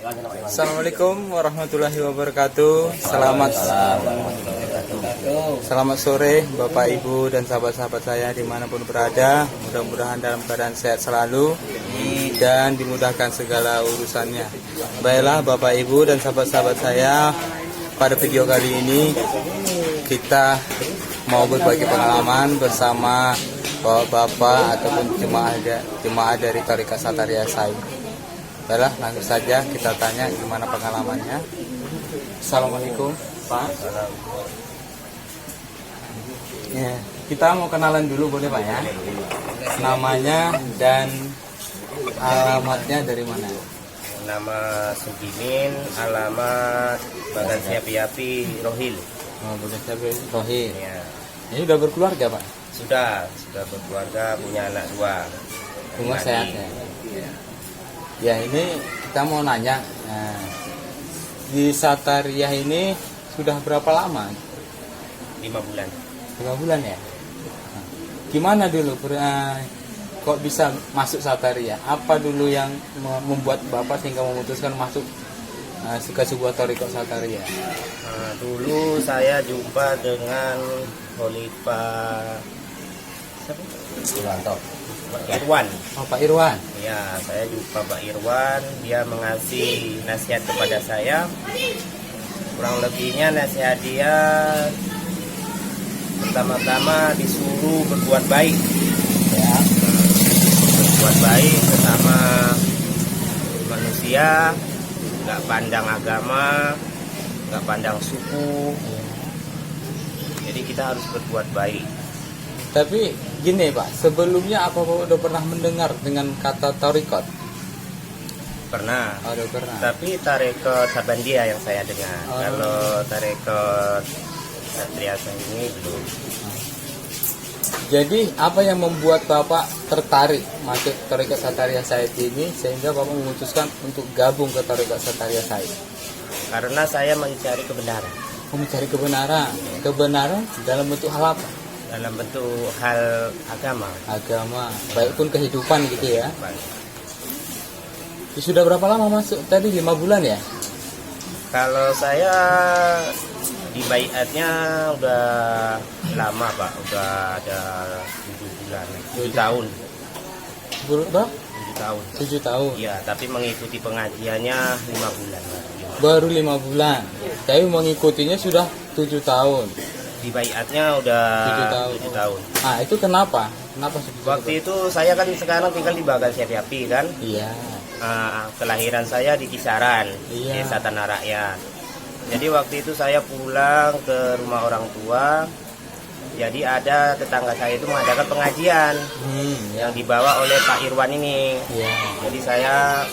Assalamualaikum warahmatullahi wabarakatuh. Selamat sore Bapak Ibu dan sahabat-sahabat saya dimanapun berada. Mudah-mudahan dalam keadaan sehat selalu dan dimudahkan segala urusannya. Baiklah Bapak Ibu dan sahabat-sahabat saya, pada video kali ini kita mau berbagi pengalaman bersama bapak-bapak ataupun jemaah dari Tarekat Sataria Said. Baiklah, langsung saja kita tanya gimana pengalamannya. Assalamualaikum Pak. Ya, kita mau kenalan dulu boleh Pak ya? Namanya dan alamatnya dari mana? Nama Sugimin, alamat Bagan Siapi Rohil. Oh, Bagan Siapi Rohil. Ya. Ini udah berkeluarga Pak? Sudah berkeluarga, punya anak 2. Semua sehat ya? Ya, ini kita mau nanya, di Sataria ini sudah berapa lama? 5 bulan. 5 bulan ya? Gimana dulu kok bisa masuk Sataria? Apa dulu yang membuat Bapak sehingga memutuskan masuk ke sebuah tarekat Sataria? Dulu saya jumpa dengan Khalifah Pak Irwan. Oh, Pak Irwan. Ya, saya jumpa Pak Irwan, dia mengasih nasihat kepada saya. Kurang lebihnya nasihat dia pertama-tama disuruh berbuat baik. Ya, berbuat baik sesama manusia, nggak pandang agama, nggak pandang suku. Jadi kita harus berbuat baik. Tapi gini Pak, sebelumnya apa Bapak udah pernah mendengar dengan kata tarekat? Pernah. Oh, udah pernah. Tapi tarekat Sabandia yang saya dengar. Kalau tarekat Satria Said ini belum. Jadi apa yang membuat Bapak tertarik masuk tarekat Sataria Said ini sehingga Bapak memutuskan untuk gabung ke tarekat Sataria Said? Karena saya mencari kebenaran. Mencari kebenaran. Kebenaran dalam bentuk hal apa? Dalam bentuk hal agama. Baik pun kehidupan gitu ya. Sudah berapa lama masuk? Tadi 5 bulan ya? Kalau saya di baiatnya udah lama Pak, udah ada 7 bulan, 7 tahun. Berapa? 7 tahun. 7 tahun. Iya, tapi mengikuti pengajiannya 5 bulan. Baru 5 bulan. Tapi mengikutinya sudah 7 tahun. Di baiatnya udah 7 tahun. Ah, itu kenapa? Waktu itu saya kan sekarang tinggal di Bagan Siapi kan? Iya. Kelahiran saya di Kisaran, Desa Tanah Rakyat. Jadi waktu itu saya pulang ke rumah orang tua. Jadi ada tetangga saya itu mengadakan pengajian yang dibawa oleh Pak Irwan ini. Jadi saya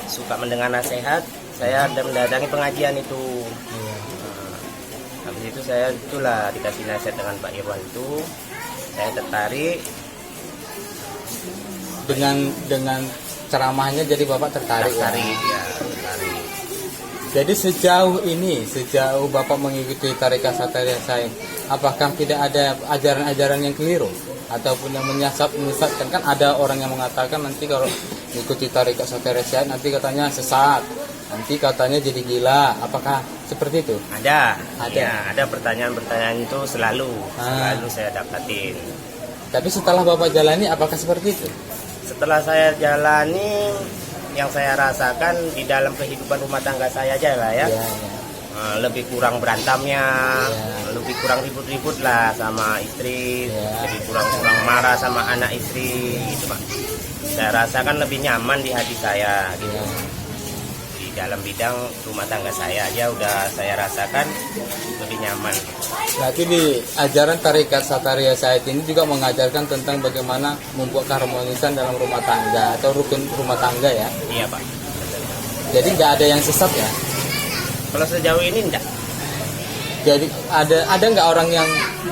suka mendengar nasihat. Saya mendatangi pengajian itu. Habis itu saya dikasih nasihat dengan Pak Irwan itu, saya tertarik dengan ceramahnya, jadi Bapak tertarik. Tertarik. Jadi sejauh Bapak mengikuti tarekat Sataria Said, apakah tidak ada ajaran-ajaran yang keliru ataupun yang menyesatkan? Kan ada orang yang mengatakan nanti kalau mengikuti tarekat Sataria Said nanti katanya sesat, nanti katanya jadi gila. Apakah seperti itu? Ada. Ya, ada pertanyaan-pertanyaan itu selalu saya dapatin. Tapi setelah Bapak jalani, apakah seperti itu? Setelah saya jalani, yang saya rasakan di dalam kehidupan rumah tangga saya aja lah ya. Lebih kurang berantamnya, lebih kurang ribut-ribut lah sama istri, lebih kurang marah sama anak istri gitu Pak. Saya rasakan lebih nyaman di hati saya gitu. Di dalam bidang rumah tangga saya aja udah saya rasakan lebih nyaman. Berarti di ajaran tarekat Sataria Said ini juga mengajarkan tentang bagaimana membuat keharmonisan dalam rumah tangga atau rukun rumah tangga ya? Iya Pak. Jadi nggak ada yang sesat ya? Kalau sejauh ini enggak. Jadi ada nggak orang yang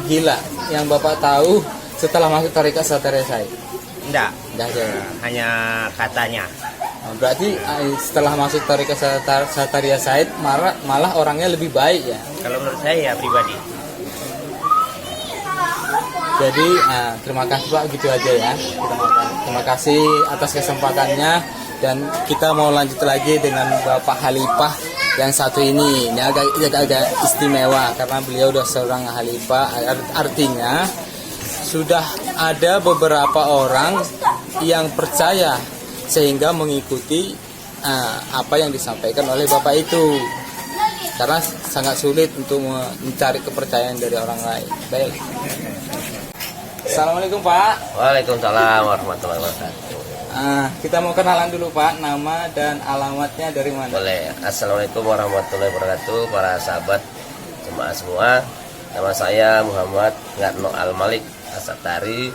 gila yang Bapak tahu setelah masuk tarekat Sataria Said? Enggak ada. Hanya katanya. Berarti setelah masuk tarekat Sataria Said malah orangnya lebih baik ya? Kalau menurut saya ya pribadi. Jadi terima kasih Pak, gitu aja ya. Terima kasih atas kesempatannya Dan kita mau lanjut lagi dengan Bapak Khalifah yang satu ini. Ini agak istimewa karena beliau udah seorang khalifah. Artinya sudah ada beberapa orang yang percaya sehingga mengikuti apa yang disampaikan oleh Bapak itu. Karena sangat sulit untuk mencari kepercayaan dari orang lain. Baik. Assalamualaikum Pak. Waalaikumsalam warahmatullahi wabarakatuh. Kita mau kenalan dulu Pak, nama dan alamatnya dari mana? Boleh. Assalamualaikum warahmatullahi wabarakatuh, para sahabat jemaah semua. Nama saya Muhammad Ngatno Al-Malik Asatari.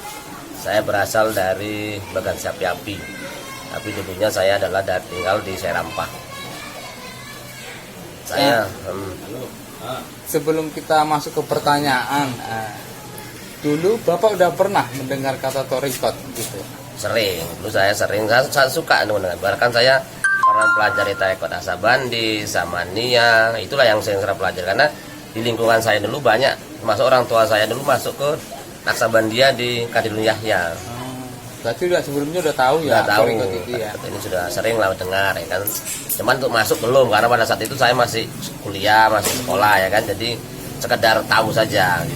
Saya berasal dari Bagan Sapiapi. Tapi dulunya saya adalah tinggal di Serampah. Saya sebelum kita masuk ke pertanyaan, dulu Bapak udah pernah mendengar kata torikot gitu? sering, dulu saya suka mendengar. Bahkan saya pernah pelajari tarekat Asabandi, Samania, itulah yang saya pelajari karena di lingkungan saya dulu banyak, termasuk orang tua saya dulu masuk ke Naksabandia di Kadirul Yahya. Berarti udah sebelumnya udah tahu ya? Udah tahu, itu ya. Ini sudah sering lah dengar ya kan. Cuman untuk masuk belum karena pada saat itu saya masih kuliah, masih sekolah ya kan. Jadi sekedar tahu saja.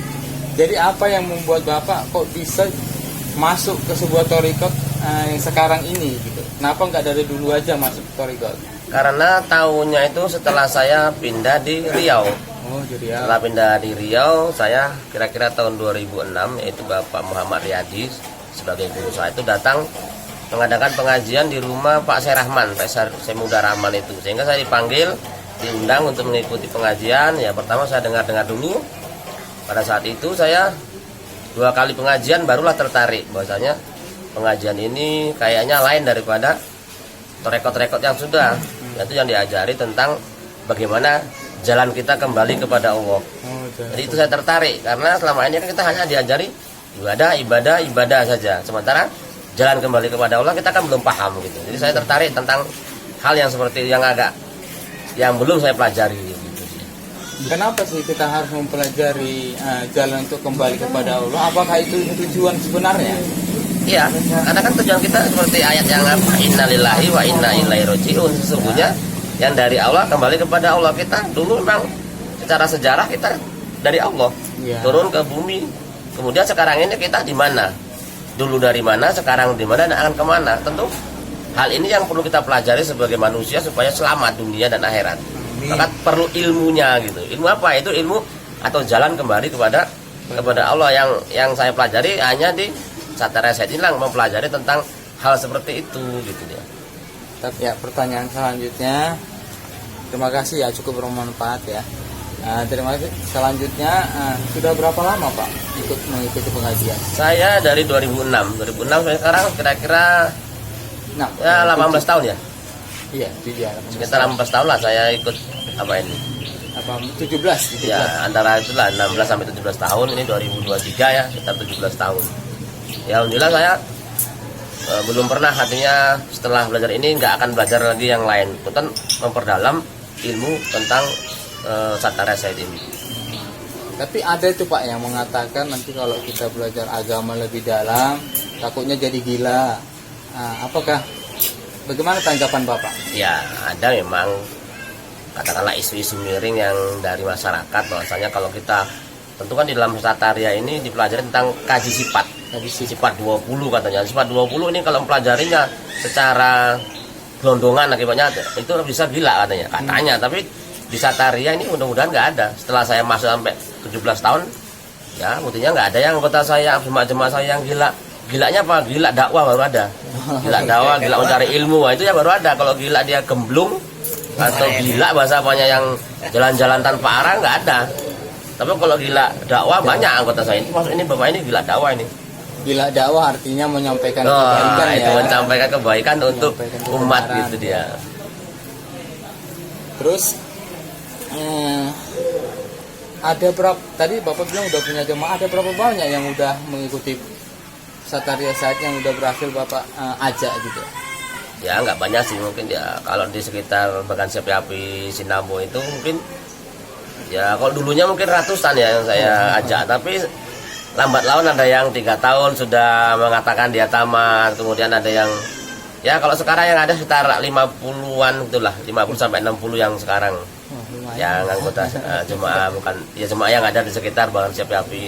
Jadi apa yang membuat Bapak kok bisa masuk ke sebuah torikot yang sekarang ini gitu? Kenapa nggak dari dulu aja masuk ke torikot? Karena tahunya itu setelah saya pindah di Riau. Oh, di Riau. Setelah pindah di Riau, saya kira-kira tahun 2006, yaitu Bapak Muhammad Riyadi sebagai guru saya itu datang mengadakan pengajian di rumah Pak Serahman, Pak Semuda Rahman itu. Sehingga saya dipanggil, diundang untuk mengikuti pengajian. Ya pertama saya dengar-dengar dulu. Pada saat itu saya 2 kali pengajian barulah tertarik bahwasanya pengajian ini kayaknya lain daripada rekod-rekod yang sudah. Yaitu yang diajari tentang bagaimana jalan kita kembali kepada Allah. Jadi itu saya tertarik karena selama ini kan kita hanya diajari ibadah saja. Sementara jalan kembali kepada Allah kita kan belum paham gitu. Jadi saya tertarik tentang hal yang seperti yang belum saya pelajari gitu. Kenapa sih kita harus mempelajari jalan untuk kembali kepada Allah? Apakah itu tujuan sebenarnya? Iya, karena kan tujuan kita seperti ayat yang apa? Innalillahi wa inna ilaihi raji'un. Sesungguhnya yang dari Allah kembali kepada Allah. Kita dulu memang secara sejarah kita dari Allah turun ke bumi. Kemudian sekarang ini kita di mana? Dulu dari mana, sekarang di mana, dan akan kemana? Tentu hal ini yang perlu kita pelajari sebagai manusia supaya selamat dunia dan akhirat. Maka perlu ilmunya gitu. Ilmu apa? Itu ilmu atau jalan kembali kepada Allah yang saya pelajari hanya di Satara Said Ilang, mempelajari tentang hal seperti itu gitu dia. Tapi ya pertanyaan selanjutnya, terima kasih ya, cukup bermanfaat ya. Terima kasih. Selanjutnya sudah berapa lama Pak mengikuti pengajian? Saya dari 2006 saya sekarang kira-kira ya 18 tahun ya. Iya, sekitar 18 tahun lah saya ikut apa ini. 17. Ya, antara itulah 16 sampai 17 tahun. Ini 2023 ya, sekitar 17 tahun. Ya alhamdulillah saya belum pernah, artinya setelah belajar ini nggak akan belajar lagi yang lain. Tentang memperdalam ilmu tentang Satara Said ini. Tapi ada itu Pak yang mengatakan nanti kalau kita belajar agama lebih dalam takutnya jadi gila. Bagaimana tanggapan Bapak? Ya ada memang katakanlah isu-isu miring yang dari masyarakat bahwasanya kalau kita tentu kan di dalam Sataria ini dipelajari tentang kaji sifat 20 katanya. Sifat 20 ini kalau mempelajarinya secara gelondongan akibatnya itu bisa gila katanya. Tapi di Sataria ini mudah-mudahan nggak ada. Setelah saya masuk sampai 17 tahun ya buktinya nggak ada yang anggota saya, jemaah saya yang gila. Gilanya apa? Gila dakwah baru ada. Gila dakwah, gila mencari ilmu, itu ya baru ada. Kalau gila dia gemblung atau gila bahasa apanya yang jalan-jalan tanpa arah nggak ada. Tapi kalau gila dakwah banyak anggota saya. Maksud ini Bapak ini gila dakwah ini. Gila dakwah artinya menyampaikan kebaikan itu ya. Menyampaikan kebaikan untuk umat gitu dia. Terus ada berapa? Tadi Bapak bilang udah punya jemaah, ada berapa banyak yang udah mengikuti Sataria Said yang udah berhasil Bapak ajak gitu? Ya nggak banyak sih, mungkin ya kalau di sekitar Bagan Sapiapi Sinambo itu mungkin ya kalau dulunya mungkin ratusan ya yang saya ajak, tapi lambat laun ada yang 3 tahun sudah mengatakan dia tamat, kemudian ada yang Ya kalau sekarang yang ada sekitar 50-an itulah, 50 sampai 60 yang sekarang. Yang anggota jemaah, bukan ya jemaah yang ada di sekitar Bahan Siapi Api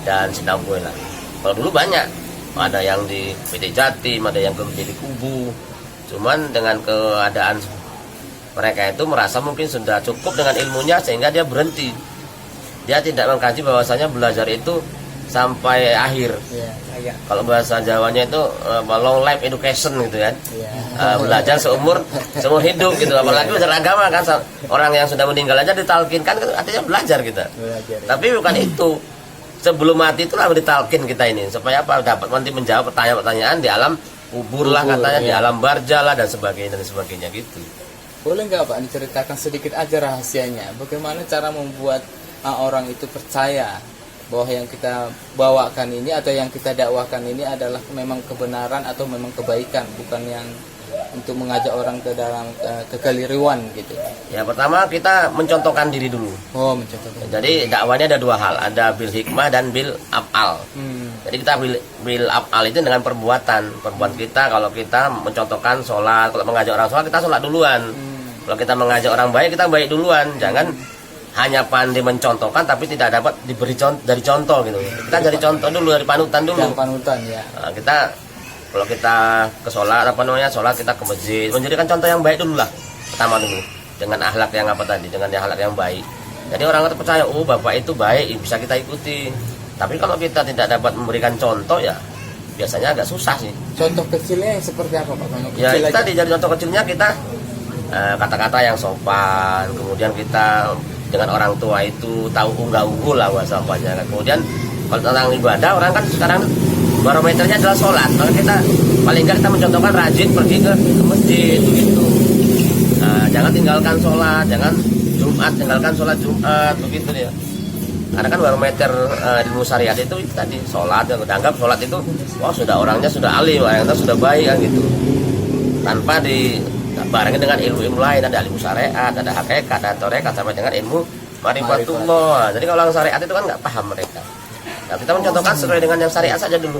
dan Sinabue lah. Kalau dulu banyak, ada yang di PT Jatim, ada yang di Kubu. Cuman dengan keadaan mereka itu merasa mungkin sudah cukup dengan ilmunya sehingga dia berhenti. Dia tidak mengkaji bahwasanya belajar itu sampai akhir. Kalau bahasa Jawanya itu long life education gitu kan. Belajar seumur hidup gitu. Apalagi belajar agama kan, orang yang sudah meninggal aja ditalkinkan kan artinya belajar kita. Tapi bukan itu. Sebelum mati itulah ditalkin kita ini supaya apa, dapat nanti menjawab pertanyaan-pertanyaan di alam kubur lah katanya, di alam barza lah dan sebagainya gitu. Boleh nggak Pak diceritakan sedikit aja rahasianya? Bagaimana cara membuat orang itu percaya bahwa yang kita bawakan ini atau yang kita dakwahkan ini adalah memang kebenaran atau memang kebaikan, bukan yang untuk mengajak orang ke dalam kekeliruan gitu. Ya pertama kita mencontohkan diri dulu. Oh, mencontohkan. Jadi dakwahnya ada dua hal, ada bil hikmah dan bil af'al. Jadi kita bil af'al itu dengan perbuatan kita. Kalau kita mencontohkan sholat, kalau mengajak orang sholat kita sholat duluan. Kalau kita mengajak orang baik kita baik duluan. Jangan hanya pandai mencontohkan tapi tidak dapat diberi dari contoh gitu. Kita dari contoh dulu, dari panutan dulu. Panutan ya. Nah, kita kalau kita ke sholat sholat kita ke masjid, menjadikan contoh yang baik dulu lah pertama dulu, dengan akhlak yang apa tadi, dengan akhlak yang baik. Jadi orang itu percaya, oh bapak itu baik, bisa kita ikuti. Tapi kalau kita tidak dapat memberikan contoh ya biasanya agak susah sih. Contoh kecilnya yang seperti apa Pak? Ya kita jadi contoh kecilnya kita kata-kata yang sopan, kemudian kita dengan orang tua itu tahu unggah-ungguh lah bahasa apanya. Kemudian kalau tentang ibadah, orang kan sekarang barometernya adalah sholat, maka kita paling nggak kita mencontohkan rajin pergi ke masjid begitu. Nah, jangan tinggalkan sholat, jangan Jumat tinggalkan sholat Jumat begitu dia. Karena kan barometer ilmu syariat itu tadi sholat, yang dianggap sholat itu wah sudah orangnya sudah alim, orangnya sudah baik kan gitu. Tanpa dibarengi dengan ilmu-ilmu lain, ada ilmu syariat, ada hakikat, ada torekat, sampai dengan ilmu marifatullah. Jadi kalau orang syariat itu kan nggak paham mereka. Nah, kita mencontohkan sesuai dengan yang syariat saja dulu.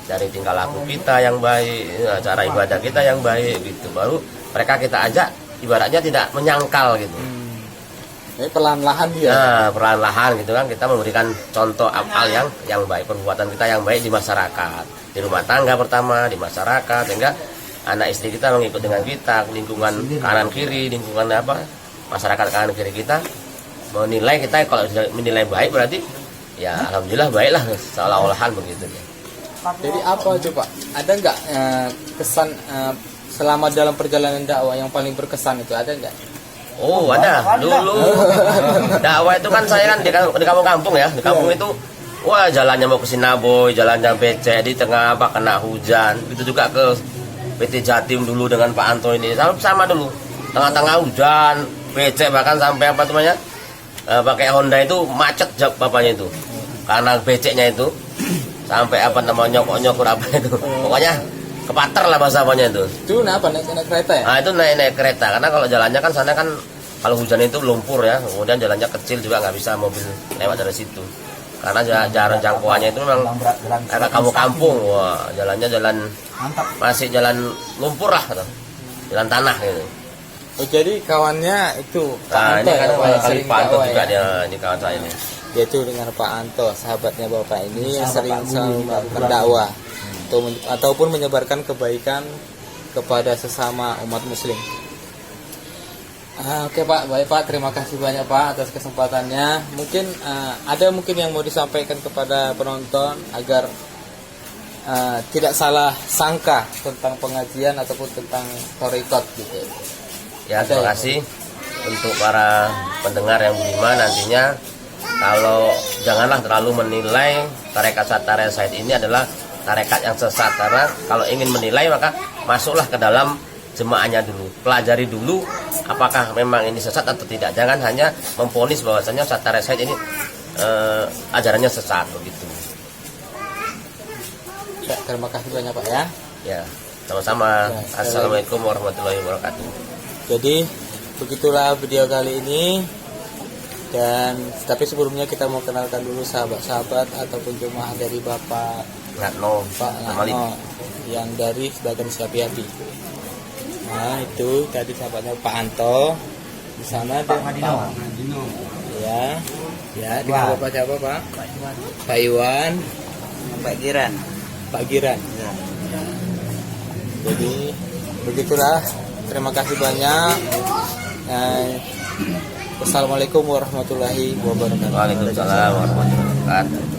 Dari tingkah laku kita yang baik, cara ibadah kita yang baik gitu. Baru mereka kita ajak ibaratnya tidak menyangkal gitu. Ini perlahan-lahan dia. Nah, perlahan-lahan gitu kan kita memberikan contoh amal yang baik, perbuatan kita yang baik di masyarakat, di rumah tangga pertama, di masyarakat, sehingga anak istri kita mengikut dengan kita, lingkungan kanan kiri, lingkungan masyarakat kanan kiri kita menilai kita. Kalau menilai baik berarti ya alhamdulillah baiklah, seolah-olahan begitu ya. Jadi apa coba? Ada nggak kesan selama dalam perjalanan dakwah yang paling berkesan itu ada nggak? Oh ada. Dulu dakwah itu kan saya kan di kampung-kampung ya, di kampung itu wah jalannya mau ke Sinabue, jalannya becek di tengah kena hujan. Itu juga ke PT Jatim dulu dengan Pak Anto ini sama dulu, tengah-tengah hujan becek, bahkan sampai pakai Honda itu macet bapaknya itu karena beceknya itu sampai nyokok-nyokor itu pokoknya kepater lah bahasa apanya itu. Itu naik kereta ya? Nah itu naik kereta, karena kalau jalannya kan sana kan kalau hujan itu lumpur ya, kemudian jalannya kecil juga nggak bisa mobil lewat dari situ karena jalan jangkauannya itu memang agak kampung-kampung. Wah jalannya masih jalan lumpur lah, jalan tanah gitu. Oh, jadi kawannya itu Pak Anto, ini kan kali Pak Anto juga ya? dia di kawan saya ini. Yaitu dengan Pak Anto, sahabatnya Bapak ini yang sering selalu melakukan dakwah ataupun menyebarkan kebaikan kepada sesama umat muslim. Oke Pak, baik Pak, terima kasih banyak Pak atas kesempatannya. Mungkin ada yang mau disampaikan kepada penonton agar tidak salah sangka tentang pengajian ataupun tentang thariqat gitu. Ya, terima kasih untuk para pendengar yang budiman. Nantinya kalau janganlah terlalu menilai tarekat Sattariyah Said ini adalah tarekat yang sesat, karena kalau ingin menilai maka masuklah ke dalam jemaahnya dulu, pelajari dulu apakah memang ini sesat atau tidak. Jangan hanya memvonis bahwasanya Sattariyah Said ini ajarannya sesat begitu. Ya, terima kasih banyak Pak ya. Ya, sama-sama. Assalamualaikum warahmatullahi wabarakatuh. Jadi begitulah video kali ini, dan tapi sebelumnya kita mau kenalkan dulu sahabat-sahabat ataupun jemaah dari Bapak Ngatno, Pak Ngatno. yang dari Sedakan Sapiati. Nah itu tadi sahabatnya Pak Anto. Di sana ada Madino. ya, ya dengan Bapak siapa Pak? Pak Iwan, Pak Giran. Pak Giran. Ya. Jadi begitulah. Terima kasih banyak. Wassalamualaikum warahmatullahi wabarakatuh. Waalaikumsalam warahmatullahi wabarakatuh.